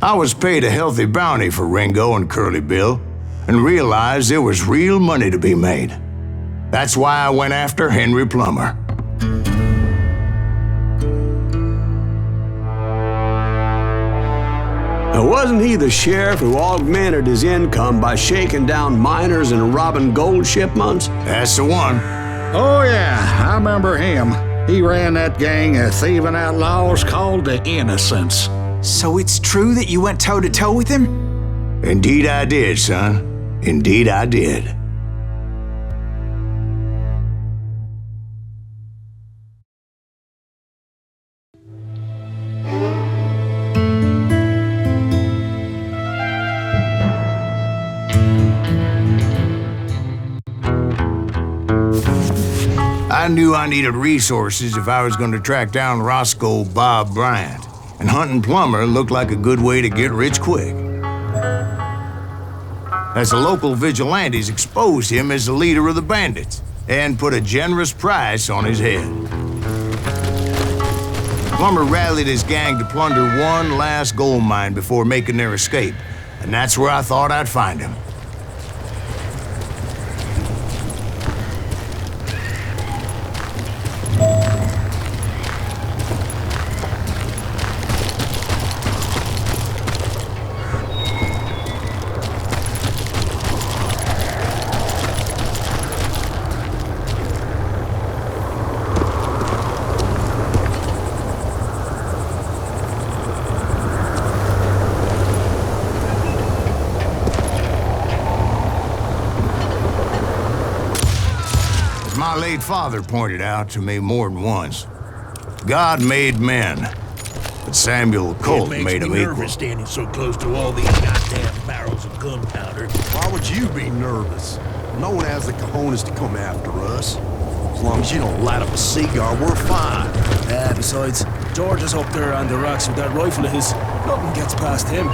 I was paid a healthy bounty for Ringo and Curly Bill, and realized there was real money to be made. That's why I went after Henry Plummer. Now, wasn't he the sheriff who augmented his income by shaking down miners and robbing gold shipments? That's the one. Oh yeah, I remember him. He ran that gang of thieving outlaws called the Innocents. So it's true that you went toe-to-toe with him? Indeed I did, son. Indeed I did. I knew I needed resources if I was going to track down Roscoe Bob Bryant, and hunting Plummer looked like a good way to get rich quick. As the local vigilantes exposed him as the leader of the bandits, and put a generous price on his head. Plummer rallied his gang to plunder one last gold mine before making their escape, and that's where I thought I'd find him. My late father pointed out to me more than once. God made men, but Samuel Colt made them equal. It makes me nervous standing so close to all these goddamn barrels of gunpowder. Why would you be nervous? No one has the cojones to come after us. As long as you don't light up a cigar, we're fine. Besides, George is up there on the rocks with that rifle of his. Nothing gets past him.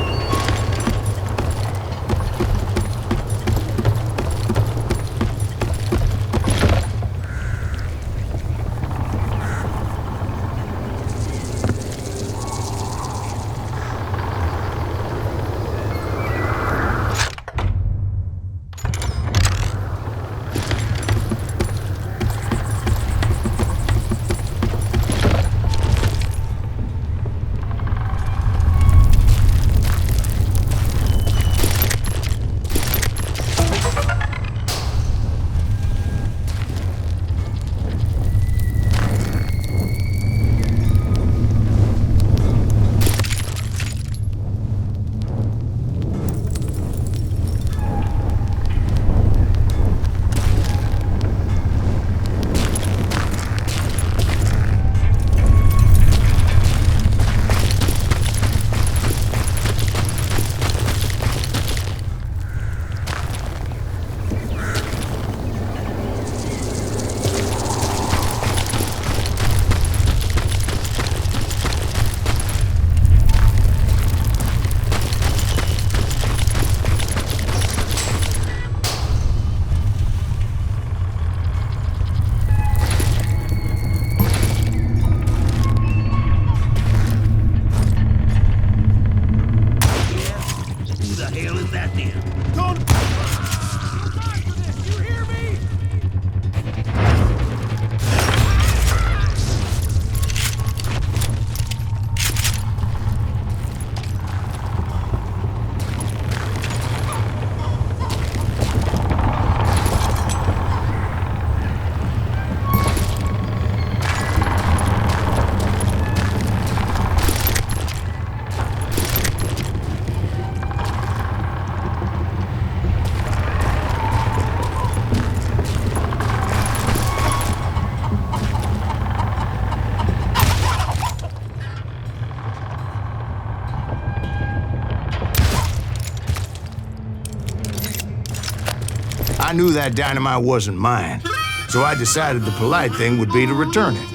I knew that dynamite wasn't mine, so I decided the polite thing would be to return it.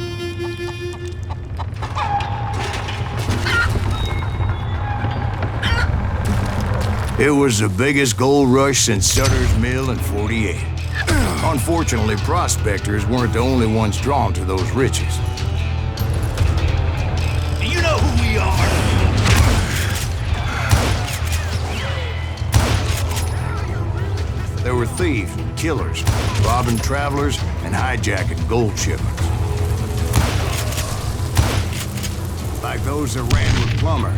It was the biggest gold rush since Sutter's Mill in '48. Unfortunately, prospectors weren't the only ones drawn to those riches. Do you know who we are? There were thieves and killers, robbing travelers and hijacking gold shipments. Like those that ran with Plummer.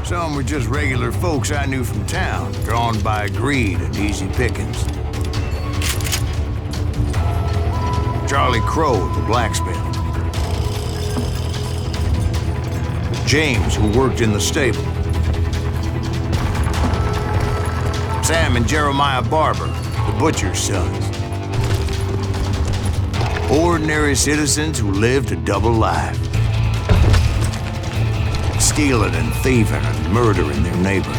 Some were just regular folks I knew from town, drawn by greed and easy pickings. Charlie Crow, the blacksmith. James, who worked in the stable. Sam and Jeremiah Barber, the butcher's sons. Ordinary citizens who lived a double life. Stealing and thieving and murdering their neighbors.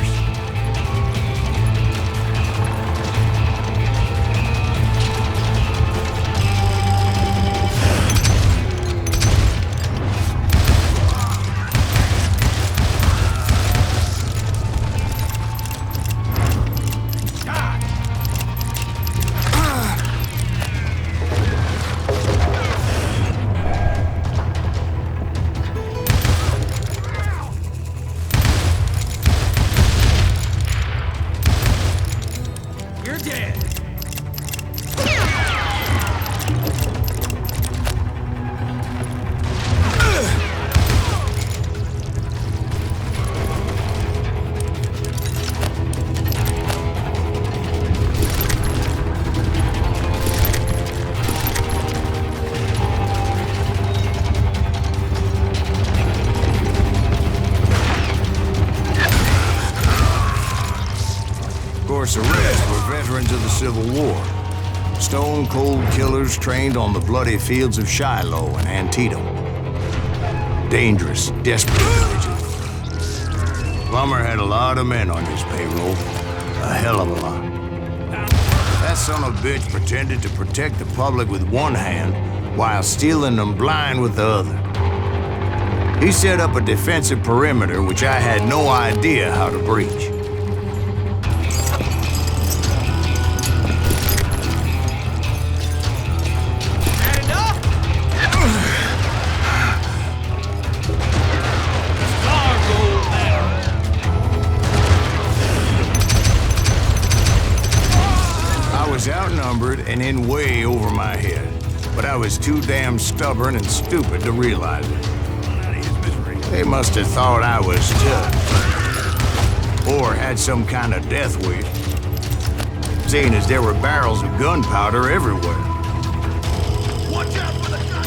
The rest were veterans of the Civil War. Stone-cold killers trained on the bloody fields of Shiloh and Antietam. Dangerous, desperate villages. Plummer had a lot of men on his payroll. A hell of a lot. That son of a bitch pretended to protect the public with one hand while stealing them blind with the other. He set up a defensive perimeter which I had no idea how to breach. Outnumbered and in way over my head, but I was too damn stubborn and stupid to realize it. They must have thought I was tough, or had some kind of death wish, seeing as there were barrels of gunpowder everywhere. Watch out for the gun!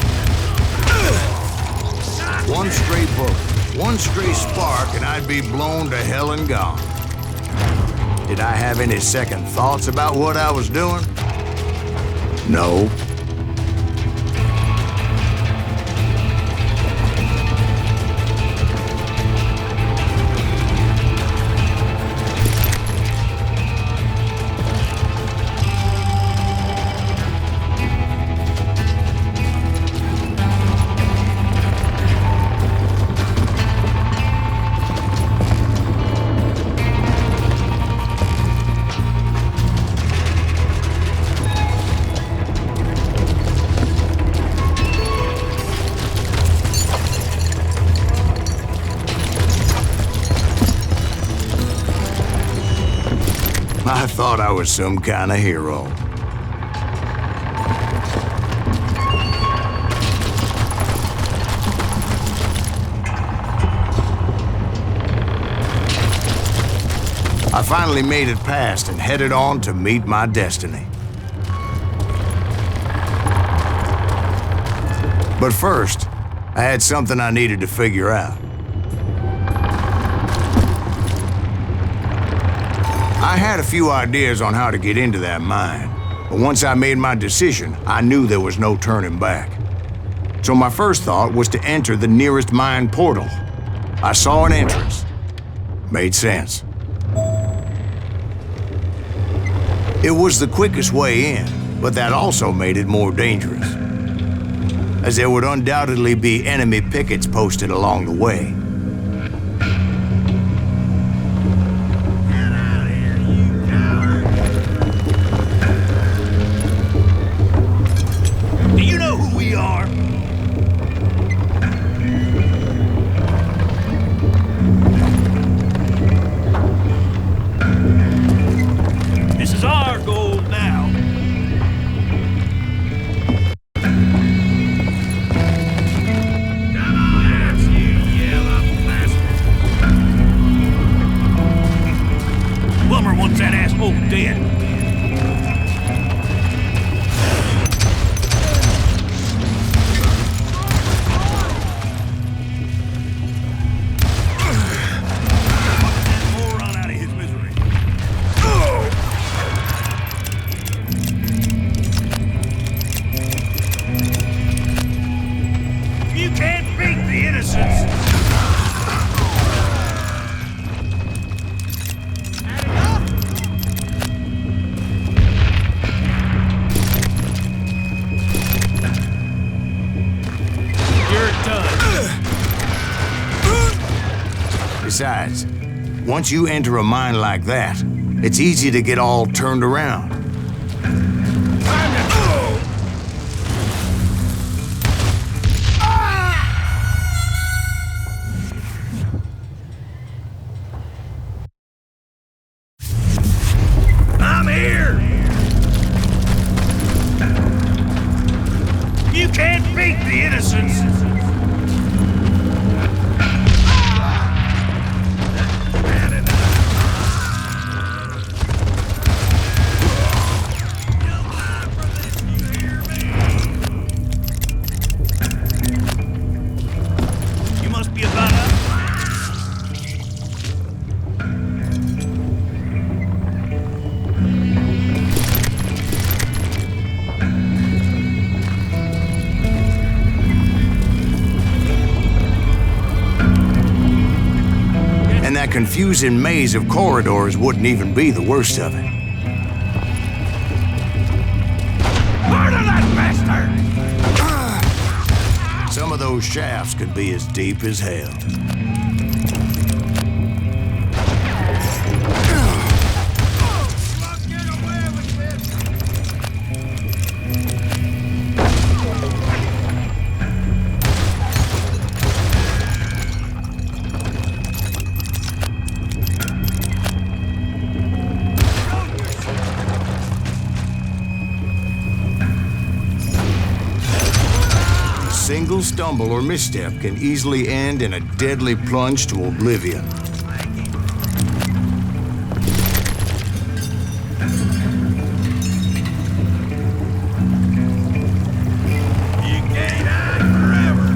One stray bullet, one stray spark, and I'd be blown to hell and gone. Did I have any second thoughts about what I was doing? No. I thought I was some kind of hero. I finally made it past and headed on to meet my destiny. But first, I had something I needed to figure out. I had a few ideas on how to get into that mine, but once I made my decision, I knew there was no turning back. So my first thought was to enter the nearest mine portal. I saw an entrance. Made sense. It was the quickest way in, but that also made it more dangerous, as there would undoubtedly be enemy pickets posted along the way. This is our gold Besides, once you enter a mine like that, it's easy to get all turned around. I'm here! You can't beat the innocents! Confusing maze of corridors wouldn't even be the worst of it. Murder that bastard! Some of those shafts could be as deep as hell. A single stumble or misstep can easily end in a deadly plunge to oblivion. You can't hide forever!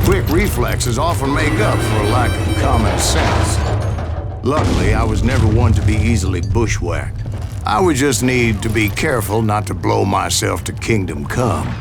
Quick reflexes often make up for a lack of common sense. Luckily, I was never one to be easily bushwhacked. I would just need to be careful not to blow myself to kingdom come.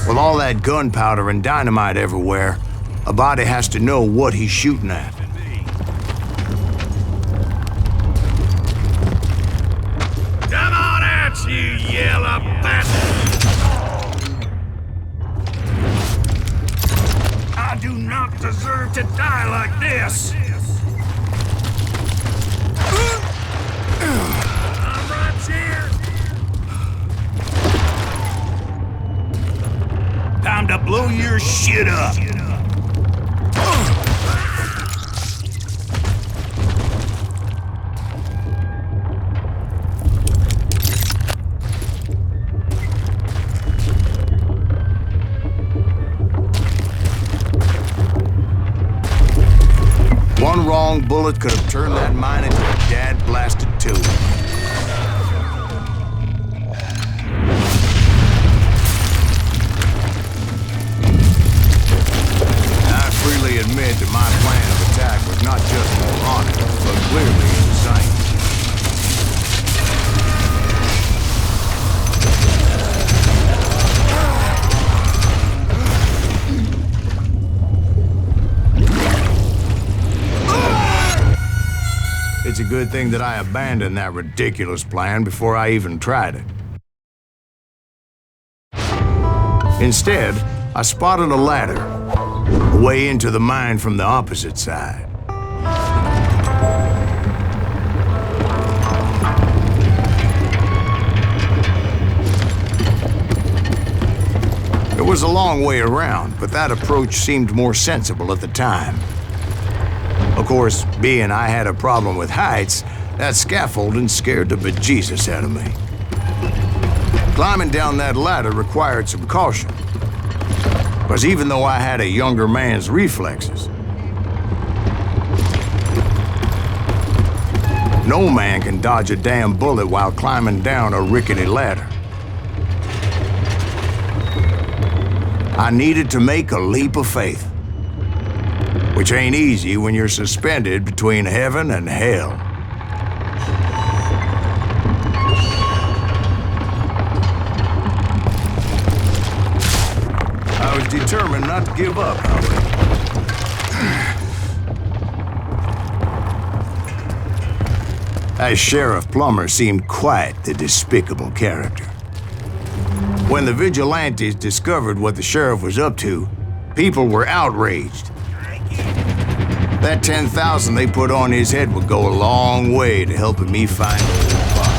With all that gunpowder and dynamite everywhere, a body has to know what he's shooting at. Come on out, you yellow bastard! I do not deserve to die like this! I'm right here! Time to blow your shit up! One wrong bullet could have turned that mine into a dad-blasted tomb. It's a good thing that I abandoned that ridiculous plan before I even tried it. Instead, I spotted a ladder, a way into the mine from the opposite side. It was a long way around, but that approach seemed more sensible at the time. Of course, being I had a problem with heights, that scaffolding scared the bejesus out of me. Climbing down that ladder required some caution, because even though I had a younger man's reflexes, no man can dodge a damn bullet while climbing down a rickety ladder. I needed to make a leap of faith, which ain't easy when you're suspended between heaven and hell. I was determined not to give up, however. That Sheriff Plummer seemed quite the despicable character. When the vigilantes discovered what the sheriff was up to, people were outraged. That 10,000 they put on his head would go a long way to helping me find old Bob.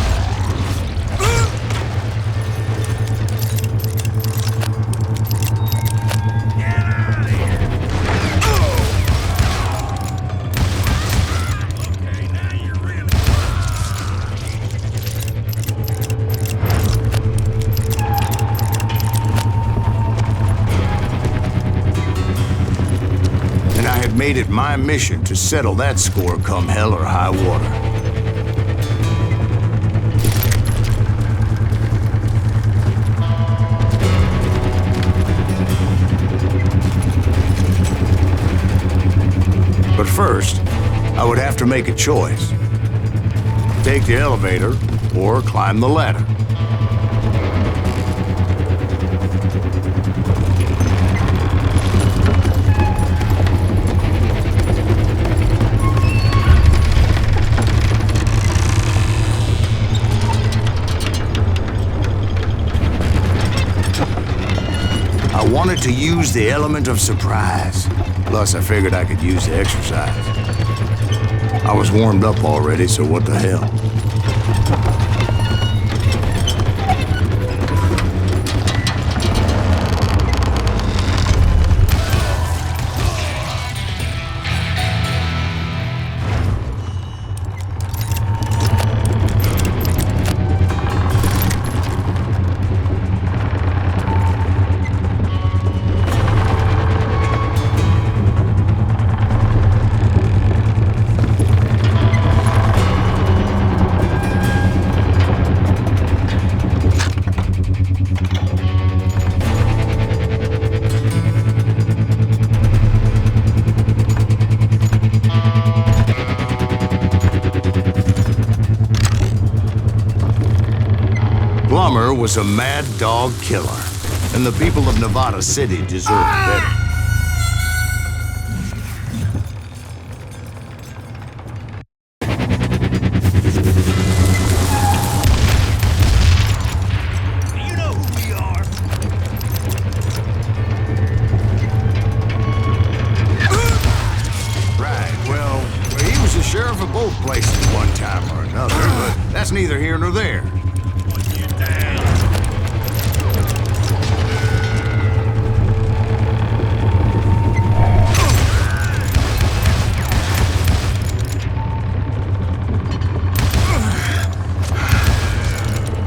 Made it my mission to settle that score come hell or high water. But first, I would have to make a choice. Take the elevator or climb the ladder. I wanted to use the element of surprise. Plus, I figured I could use the exercise. I was warmed up already, so what the hell? Plummer was a mad dog killer, and the people of Nevada City deserved better. You know who we are. Right, well, he was the sheriff of both places one time or another, but that's neither here nor there.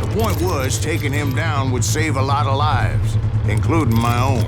The point was, taking him down would save a lot of lives, including my own.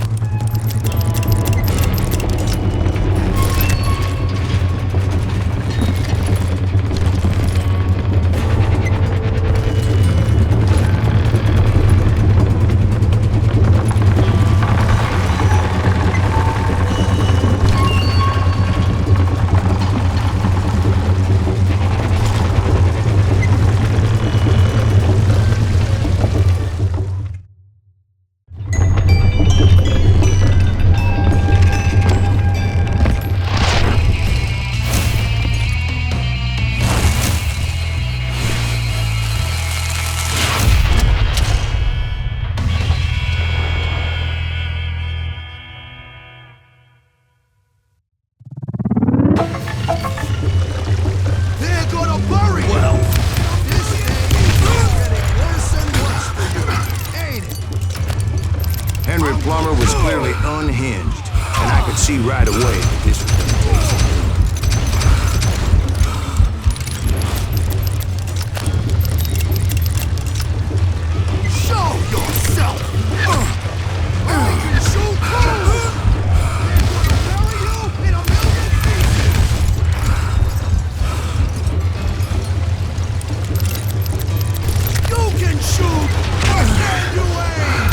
clearly unhinged, and I could see right away that this was gonna take some. Show yourself! I can shoot too! Bury you in a million pieces! You can shoot! Where can you aim?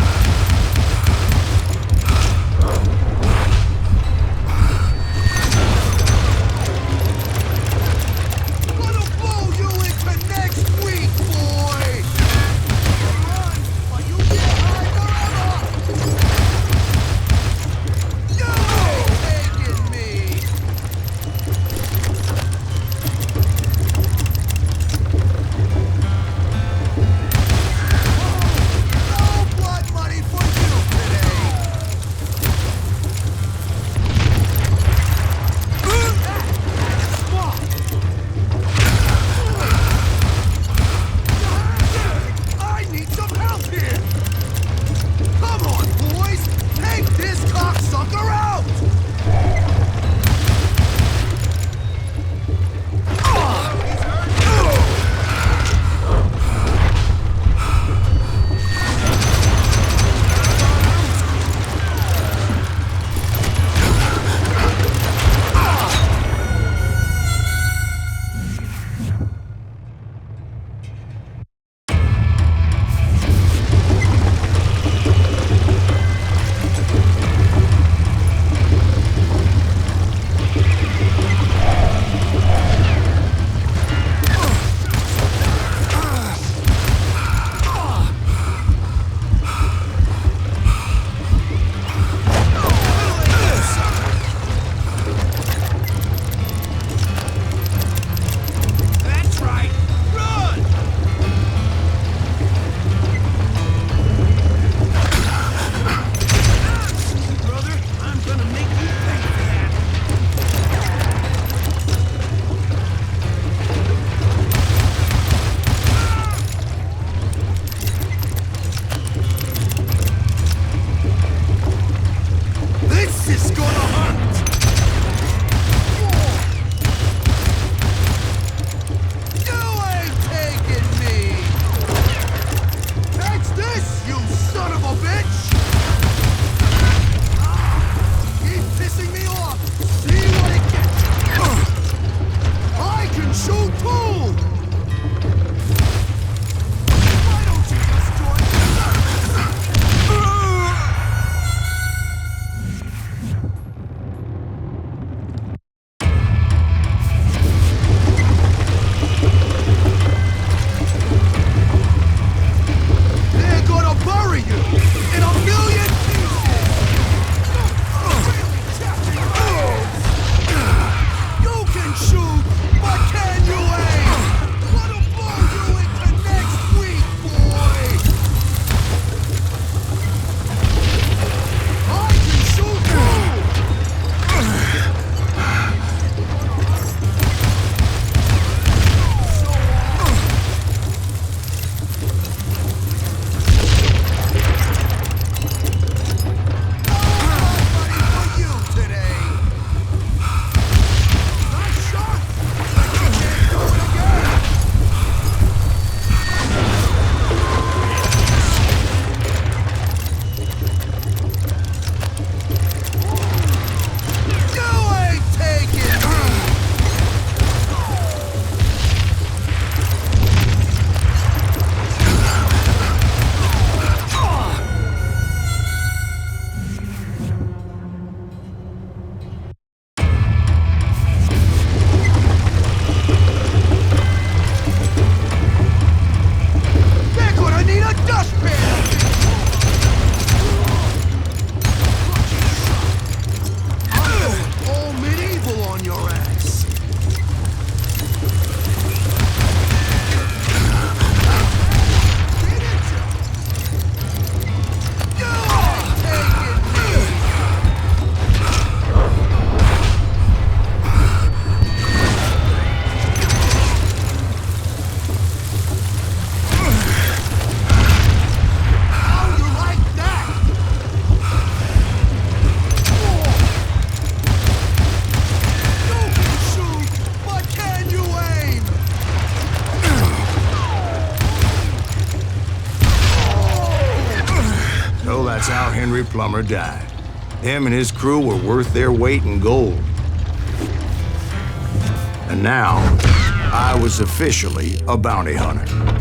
So that's how Henry Plummer died. Him and his crew were worth their weight in gold. And now, I was officially a bounty hunter.